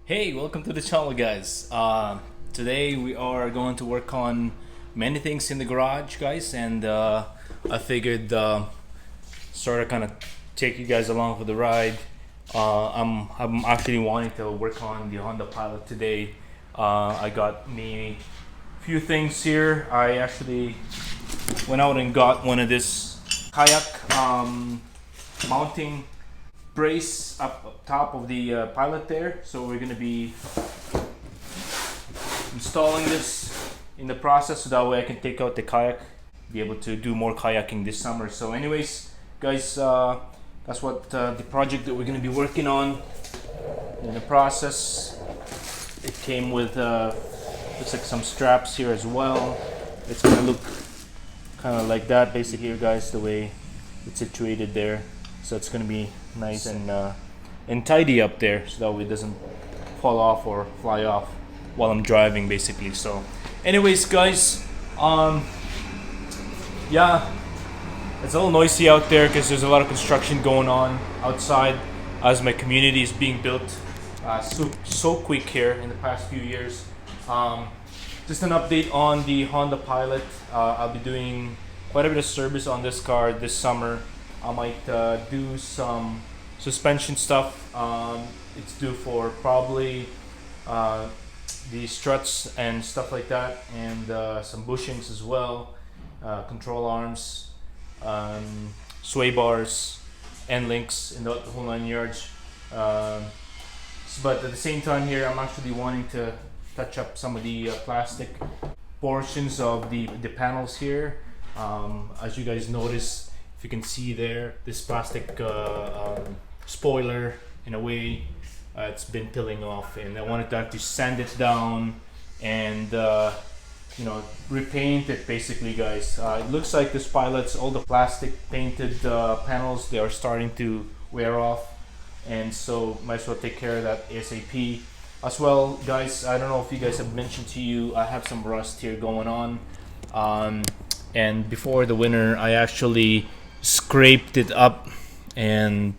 Hey, welcome to the channel, guys. Today we are going to work on many things in the garage, guys, and I figured sort of kind of take you guys along for the ride. I'm actually wanting to work on the Honda Pilot today. I got me a few things here. I actually went out and got one of this Kayak mounting brace up top of the pilot there. So we're gonna be installing this in the process so that way I can take out the kayak, be able to do more kayaking this summer. So anyways, guys, that's what the project that we're gonna be working on in the process. It came with looks like some straps here as well. It's gonna look kind of like that basically here, guys, the way it's situated there. So it's gonna be nice and tidy up there, so that way it doesn't fall off or fly off while I'm driving, basically. So, anyways, guys, yeah, it's a little noisy out there because there's a lot of construction going on outside as my community is being built so quick here in the past few years. Just an update on the Honda Pilot. I'll be doing quite a bit of service on this car this summer. I might do some suspension stuff. It's due for probably the struts and stuff like that, and some bushings as well, control arms, sway bars, end links, and the whole 9 yards. But at the same time here, I'm actually wanting to touch up some of the plastic portions of the panels here. As you guys notice, if you can see there, this plastic spoiler, in a way, it's been peeling off, and I wanted to actually sand it down and repaint it basically, guys. It looks like this Pilot's, all the plastic painted panels, they are starting to wear off, and so might as well take care of that ASAP. As well, guys, I don't know if you guys have mentioned to you, I have some rust here going on, and before the winter I actually scraped it up and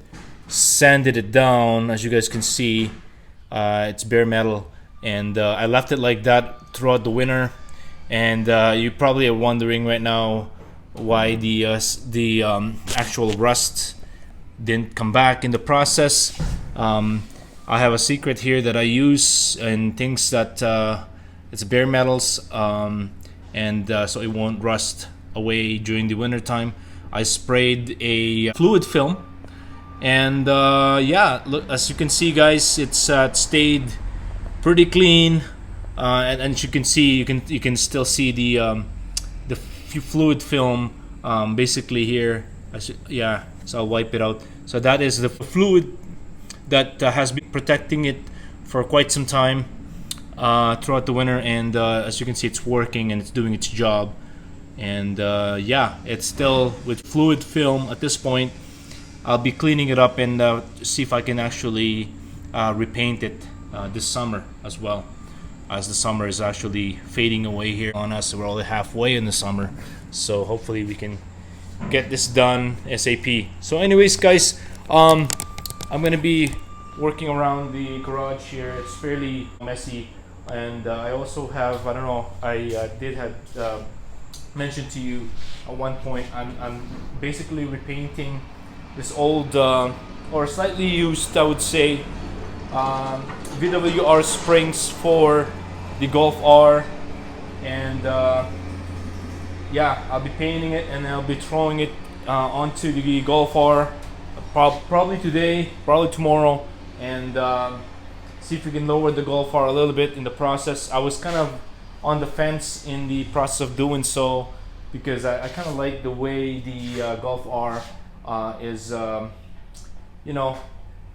sanded it down. As you guys can see, it's bare metal, and I left it like that throughout the winter. And you probably are wondering right now why the actual rust didn't come back in the process. I have a secret here that I use and things that it's bare metals, and so it won't rust away during the winter time. I sprayed a fluid film, and yeah, look, as you can see, guys, it's stayed pretty clean, and as you can see, you can still see the fluid film basically here. Yeah, so I'll wipe it out. So that is the fluid that has been protecting it for quite some time throughout the winter, and as you can see, it's working and it's doing its job. And yeah, it's still with fluid film at this point. I'll be cleaning it up and see if I can actually repaint it this summer as well, as the summer is actually fading away here on us. We're only halfway in the summer, so hopefully we can get this done ASAP. So anyways, guys, I'm gonna be working around the garage here. It's fairly messy, and I also have, I don't know, I did have mentioned to you at one point, I'm basically repainting this old or slightly used, I would say, VWR springs for the Golf R, and yeah, I'll be painting it and I'll be throwing it onto the Golf R probably today, probably tomorrow, and see if we can lower the Golf R a little bit in the process. I was kind of on the fence in the process of doing so, because I kind of like the way the Golf R is,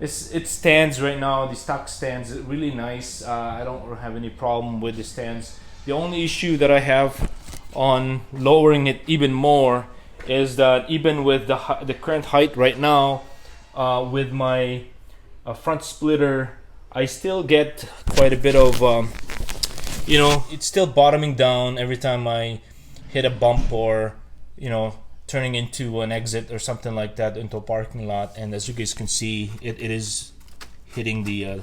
it stands right now. The stock stands really nice. I don't have any problem with the stands. The only issue that I have on lowering it even more is that even with the current height right now, with my front splitter, I still get quite a bit of it's still bottoming down every time I hit a bump, or turning into an exit or something like that, into a parking lot. And as you guys can see, it is hitting the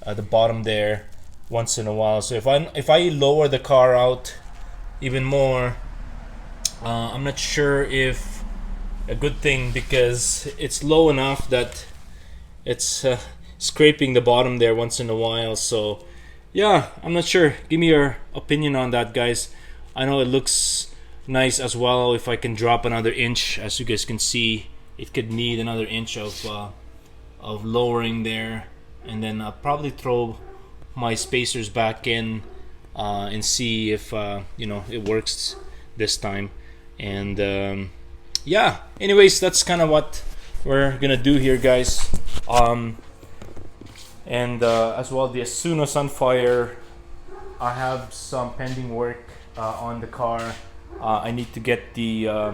the bottom there once in a while. So if I lower the car out even more, I'm not sure if a good thing, because it's low enough that it's scraping the bottom there once in a while. So yeah, I'm not sure. Give me your opinion on that, guys. I know it looks nice as well. If I can drop another inch, as you guys can see, it could need another inch of lowering there, and then I'll probably throw my spacers back in and see if it works this time. And yeah, anyways, that's kind of what we're gonna do here, guys. And as well, the Asuna Sunfire, I have some pending work on the car. I need to get the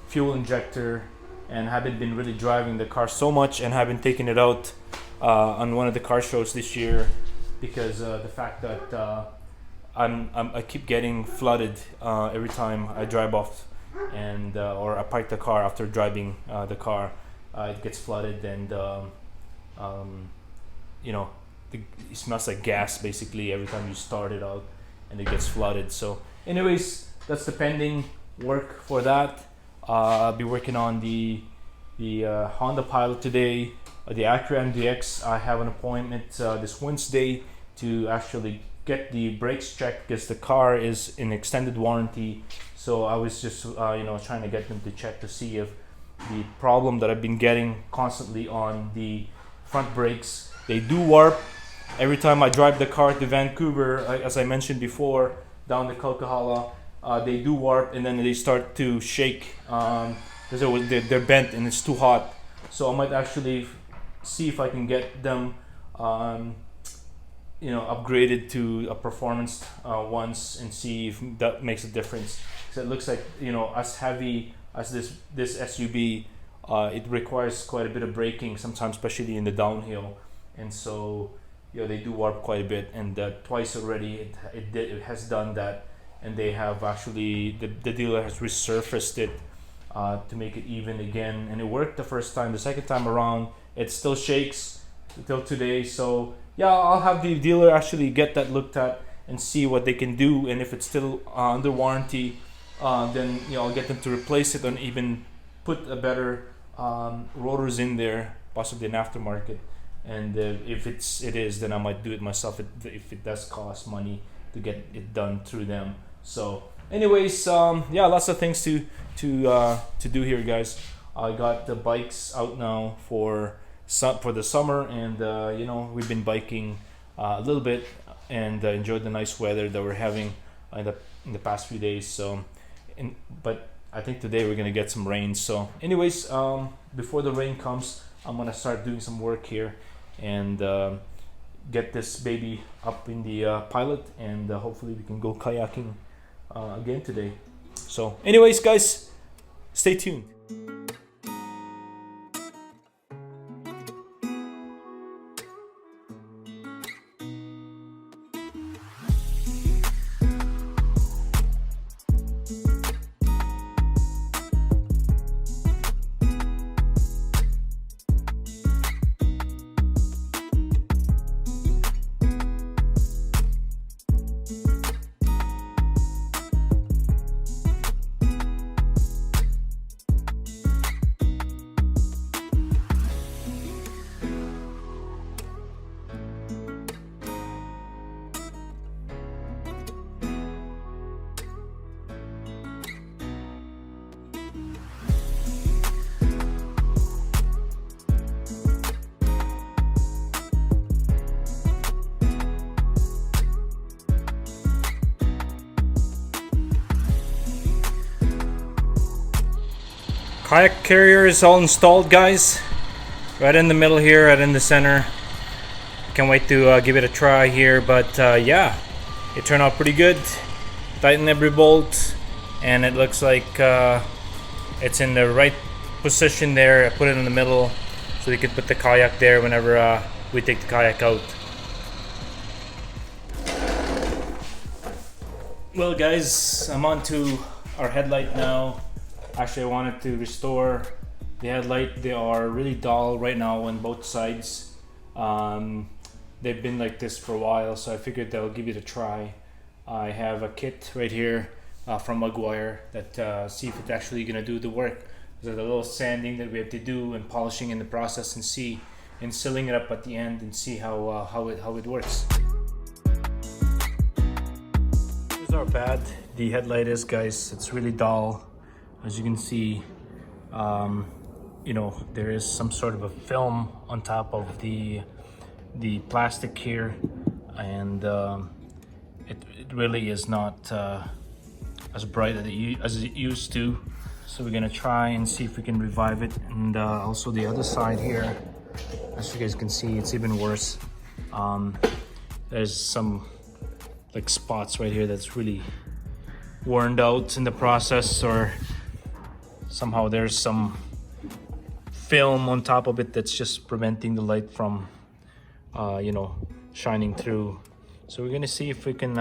fuel injector, and haven't been really driving the car so much, and haven't taken it out on one of the car shows this year, because the fact that I keep getting flooded every time I drive off, and or I park the car after driving the car. It gets flooded, and it smells like gas basically every time you start it out, and it gets flooded. So anyways, that's the pending work for that. I'll be working on the Honda Pilot today. The Acura MDX, I have an appointment this Wednesday to actually get the brakes checked, because the car is in extended warranty. So I was just trying to get them to check to see if the problem that I've been getting constantly on the front brakes, they do warp every time I drive the car to Vancouver, as I mentioned before, down the Kalkahala. They do warp, and then they start to shake because they're bent and it's too hot. So I might actually see if I can get them upgraded to a performance ones, and see if that makes a difference. So it looks like, as heavy as this SUV, it requires quite a bit of braking sometimes, especially in the downhill. And so they do warp quite a bit, and twice already it has done that. And they have actually, the dealer has resurfaced it to make it even again, and it worked the first time. The second time around, it still shakes until today. So yeah, I'll have the dealer actually get that looked at and see what they can do, and if it's still under warranty, then I'll get them to replace it, and even put a better rotors in there, possibly an aftermarket. And if it is, then I might do it myself if it does cost money to get it done through them. So anyways, lots of things to do here, guys. I got the bikes out now for the summer, and we've been biking a little bit, and enjoyed the nice weather that we're having in the past few days. So but I think today we're gonna get some rain. So anyways, before the rain comes, I'm gonna start doing some work here, and get this baby up in the Pilot, and hopefully we can go kayaking again today. So anyways, guys, stay tuned. Kayak carrier is all installed, guys. Right in the middle here, right in the center. Can't wait to give it a try here, but yeah, it turned out pretty good. Tighten every bolt, and it looks like it's in the right position there. I put it in the middle so we can put the kayak there whenever we take the kayak out. Well, guys, I'm on to our headlight now. Actually, I wanted to restore the headlight. They are really dull right now on both sides. The they've been like this for a while, so I figured I'll give it a try. I have a kit right here from Maguire that see if it's actually gonna do the work. There's a little sanding that we have to do and polishing in the process, and sealing it up at the end, and see how it works. Here's how bad the headlight is, guys. It's really dull, as you can see. You know, there is some sort of a film on top of the plastic here, and it really is not as bright as it used to. So we're gonna try and see if we can revive it. And also the other side here, as you guys can see, it's even worse. There's some like spots right here that's really worn out in the process, or somehow there's some film on top of it that's just preventing the light from you know, shining through. So we're gonna see if we can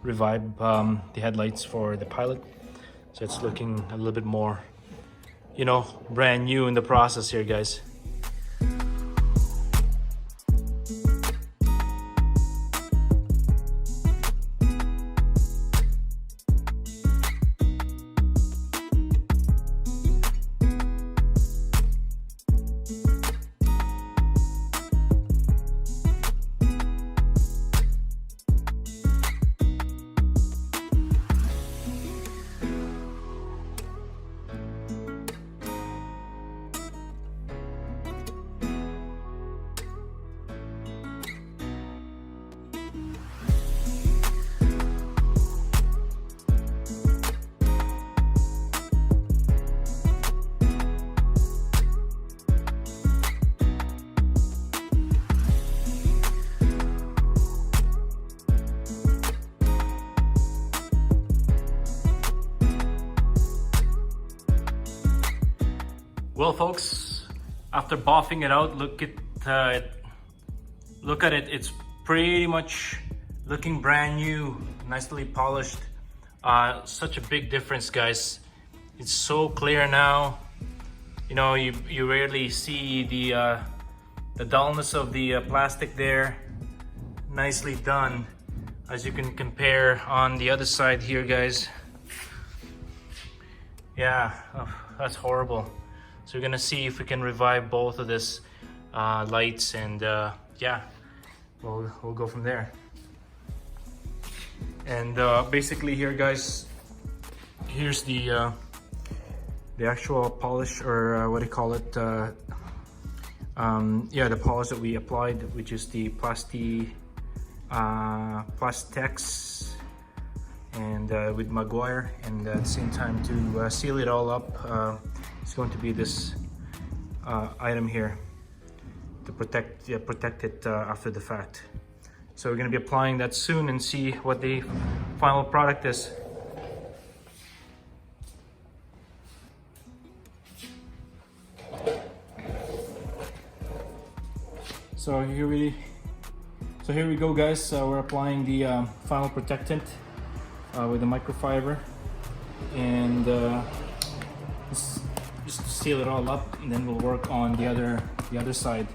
revive the headlights for the Pilot, so it's looking a little bit more, you know, brand new in the process here, guys. Well, folks, after buffing it out, look at it. It's pretty much looking brand new, nicely polished. Such a big difference, guys. It's so clear now. You know, you rarely see the dullness of the plastic there. Nicely done. As you can compare on the other side here, guys. Yeah, oh, that's horrible. So we're gonna see if we can revive both of this lights, and yeah, we'll go from there. And basically here, guys, here's the actual polish, or what do you call it? Yeah, the polish that we applied, which is the Plastex, and with Maguire, and at the same time to seal it all up. It's going to be this item here to protect it after the fact. So we're going to be applying that soon and see what the final product is. So here we go, guys. We're applying the final protectant with the microfiber, and just to seal it all up, and then we'll work on the other side.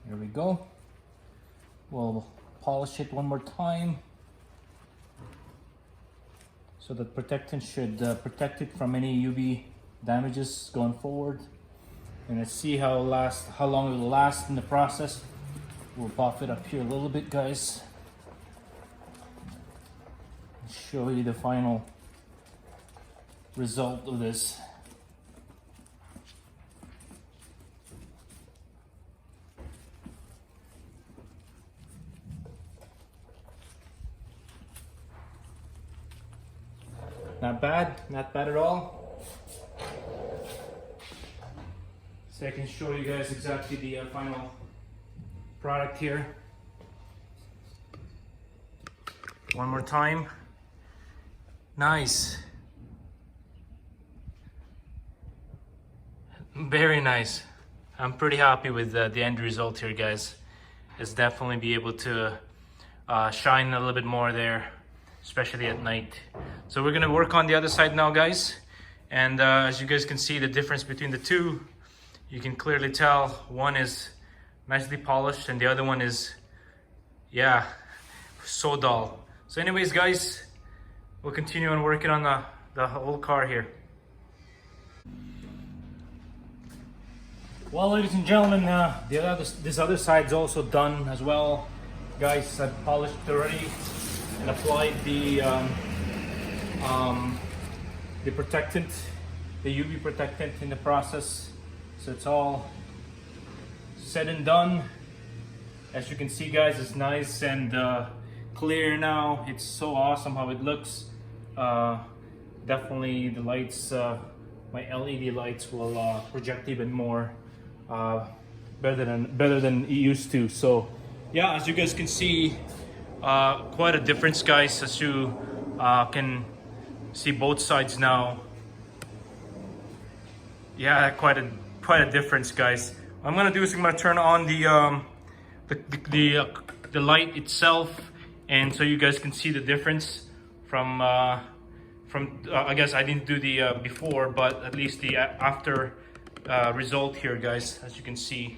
Here we go. We'll polish it one more time, so that protectant should protect it from any UV damages going forward. And let's see how long it will last in the process. We'll buff it up here a little bit, guys. Show you the final result of this. not bad, not bad at all. So I can show you guys exactly the final product here. One more time. Nice. Very nice. I'm pretty happy with the end result here, guys. It's definitely be able to shine a little bit more there, especially at night. So we're gonna work on the other side now, guys. And as you guys can see the difference between the two, you can clearly tell one is nicely polished and the other one is, yeah, so dull. So anyways, guys, we'll continue on working on the whole car here. Well, ladies and gentlemen, this other side's also done as well. Guys, I've polished it already and applied the protectant, the UV protectant in the process. So it's all said and done. As you can see, guys, it's nice and clear now. It's so awesome how it looks. Definitely the lights, my LED lights will project even more. Better than it used to. So yeah, as you guys can see, quite a difference, guys, as you can see both sides now. Yeah, quite a difference, guys. What I'm gonna do is I'm gonna turn on the light itself, and so you guys can see the difference from I guess I didn't do the before, but at least the after result here, guys, as you can see.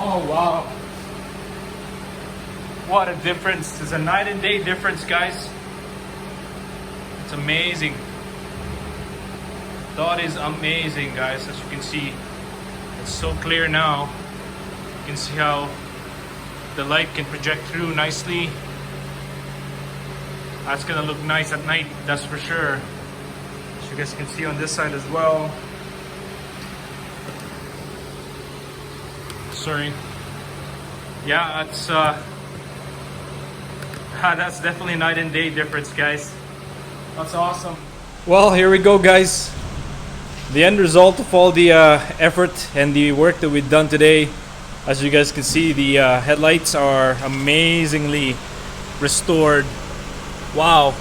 Oh wow, what a difference. It's a night and day difference, guys. It's amazing. That is amazing, guys. As you can see, it's so clear now. You can see how the light can project through nicely. That's gonna look nice at night, that's for sure. As you guys can see on this side as well. Sorry. Yeah, that's definitely a night and day difference, guys. That's awesome. Well, here we go, guys. The end result of all the effort and the work that we've done today. As you guys can see, the headlights are amazingly restored. Wow,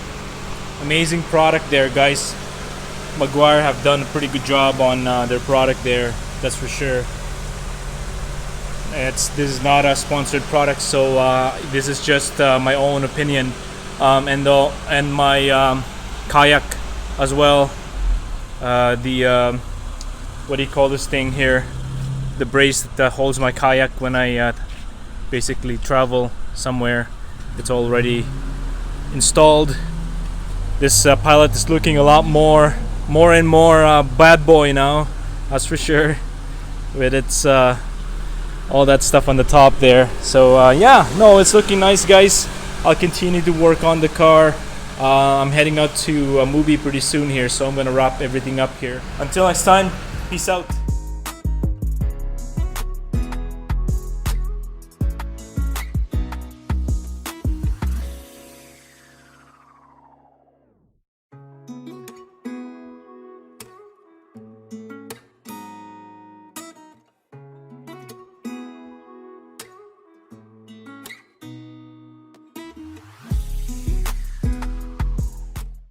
amazing product there, guys. Maguire have done a pretty good job on their product there, that's for sure. This is not a sponsored product, so this is just my own opinion, and my Kayak as well. The what do you call this thing here? The brace that holds my kayak when I basically travel somewhere. It's already installed. This pilot is looking a lot more and more bad boy now, that's for sure, with its all that stuff on the top there. So yeah, no, it's looking nice, guys. I'll continue to work on the car. I'm heading out to a movie pretty soon here, so I'm gonna wrap everything up here. Until next time, peace out.